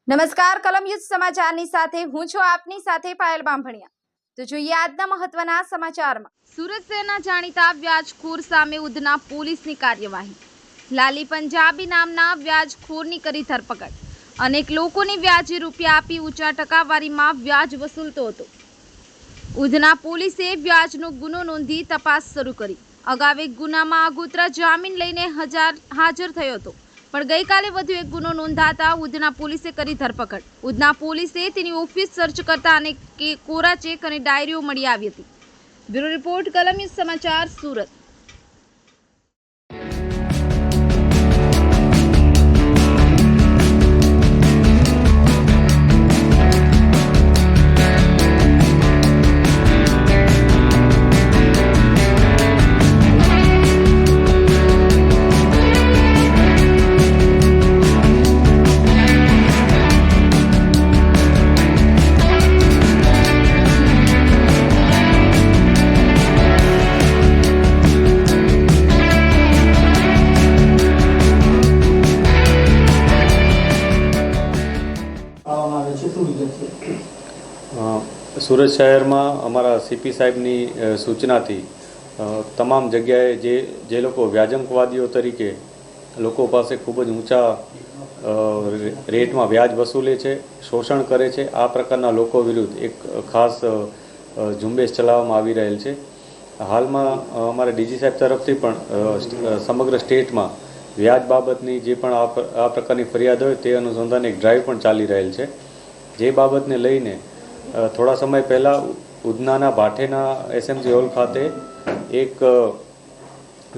નમસ્કાર કલમ યુદ્ધ સમાચારની સાથે હું છું આપની સાથે પાયલ બામભણિયા। તો જોઈએ આજના મહત્વના સમાચારમાં। સુરત શહેરના જાણીતા વ્યાજખોર સામે ઉધના પોલીસની કાર્યવાહી। લાલી પંજાબી નામના વ્યાજખોરની કરી ધરપકડ। અનેક લોકોને વ્યાજે રૂપિયા આપી ઊંચા ટકાવારીમાં વ્યાજ વસૂલતો હતો। ઉધના પોલીસે વ્યાજનો ગુનો નોંધી તપાસ શરૂ કરી। અગાઉ એક ગુનામાં આગોતરા જામીન લઈને હાજર થયો હતો, પણ ગઈકાલે વધુ એક ગુનો નોંધાતા ઉધના પોલીસે કરી ધરપકડ। ઉધના પોલીસે તેની ઓફિસ સર્ચ કરતા અનેક કોરા ચેક અને ડાયરીઓ મળી આવી હતી। બ્યુરો રિપોર્ટ કલમ યુદ્ધ સમાચાર સુરત। સુરત શહેરમાં અમારા સીપી સાહેબની સૂચનાથી તમામ જગ્યાએ જે લોકો વ્યાજંકવાદીઓ તરીકે લોકો પાસે ખૂબ જ ઊંચા રેટમાં વ્યાજ વસૂલે છે, શોષણ કરે છે, આ પ્રકારના લોકો વિરુદ્ધ એક ખાસ ઝુંબેશ ચલાવવામાં આવી રહેલ છે। હાલમાં અમારા ડીજી સાહેબ તરફથી પણ સમગ્ર સ્ટેટમાં વ્યાજ બાબતની જે પણ આ પ્રકારની ફરિયાદ હોય તે અનુસંધાને એક ડ્રાઈવ પણ ચાલી રહેલ છે। જે બાબતને લઈને થોડા સમય પહેલાં ઉધનાના ભાઠેના એસએમસી હોલ ખાતે એક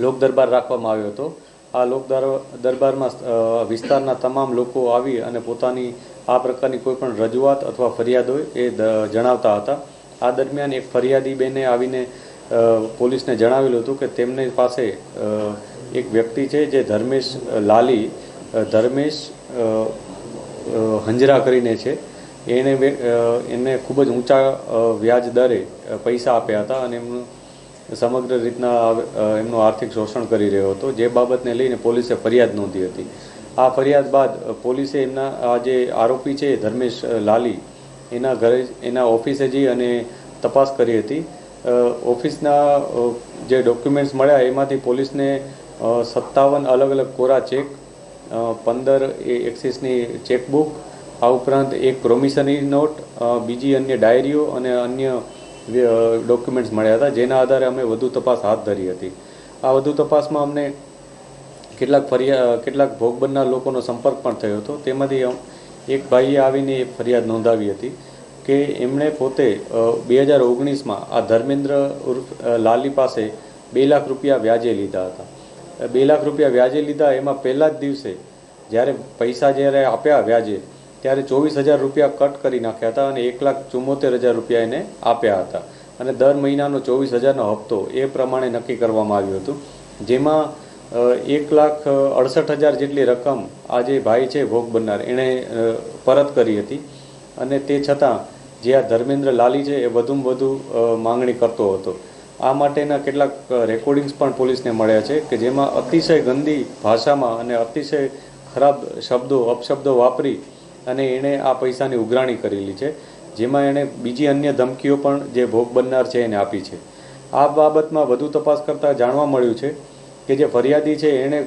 લોક દરબાર રાખવામાં આવ્યો હતો। આ લોક દરબારમાં વિસ્તારના તમામ લોકો આવી અને પોતાની આ પ્રકારની કોઈ પણ રજૂઆત અથવા ફરિયાદ હોય એ જણાવતા હતા। આ દરમિયાન એક ફરિયાદી બેને આવીને પોલીસને જણાવેલું હતું કે તેમની પાસે એક વ્યક્તિ છે જે ધર્મેશ હંજરા કરીને છે, એને ખૂબ જ ઊંચા વ્યાજ દરે પૈસા આપ્યા હતા અને એમનું સમગ્ર રીતના એમનું આર્થિક શોષણ કરી રહ્યો હતો, જે બાબતને લઈને પોલીસે ફરિયાદ નોંધી હતી। આ ફરિયાદ બાદ પોલીસે આ જે આરોપી છે ધર્મેશ લાલી એના ઘરે એના ઓફિસે જઈ અને તપાસ કરી હતી। ઓફિસના જે ડોક્યુમેન્ટ્સ મળ્યા એમાંથી પોલીસને 57 અલગ અલગ કોરા ચેક, 15 એક્સિસની ચેકબુક, આ ઉપરાંત એક પ્રોમિસરી નોટ, બીજી અન્ય ડાયરીઓ અને અન્ય ડોક્યુમેન્ટ્સ મળ્યા હતા, જેના આધારે અમે વધુ તપાસ હાથ ધરી હતી। આ વધુ તપાસમાં અમને કેટલાક ભોગ બનનાર લોકોનો સંપર્ક પણ થયો હતો। તેમાંથી એક ભાઈએ આવીને એક ફરિયાદ નોંધાવી હતી કે એમણે પોતે 2019માં આ ધર્મેન્દ્ર ઉર્ફ લાલી પાસે 2 લાખ રૂપિયા વ્યાજે લીધા હતા। 2 લાખ રૂપિયા વ્યાજે લીધા, એમાં પહેલા જ દિવસે જ્યારે પૈસા આપ્યા વ્યાજે ત્યારે 24,000 રૂપિયા કટ કરી નાખ્યા હતા અને 1,74,000 રૂપિયા એને આપ્યા હતા અને દર મહિનાનો 24,000નો હપ્તો એ પ્રમાણે નક્કી કરવામાં આવ્યું હતું, જેમાં 1,68,000 જેટલી રકમ આ જે ભાઈ છે ભોગ બનનાર એણે પરત કરી હતી અને તે છતાં જે આ ધર્મેન્દ્ર લાલી છે એ વધુમાં વધુ માંગણી કરતો હતો। આ માટેના કેટલાક રેકોર્ડિંગ્સ પણ પોલીસને મળ્યા છે કે જેમાં અતિશય ગંદી ભાષામાં અને અતિશય ખરાબ અપશબ્દો વાપરી અને એણે આ પૈસાની ઉઘરાણી કરેલી છે, જેમાં એણે બીજી અન્ય ધમકીઓ પણ જે ભોગ બનનાર છે એને આપી છે। આ બાબતમાં વધુ તપાસ કરતાં જાણવા મળ્યું છે કે જે ફરિયાદી છે એણે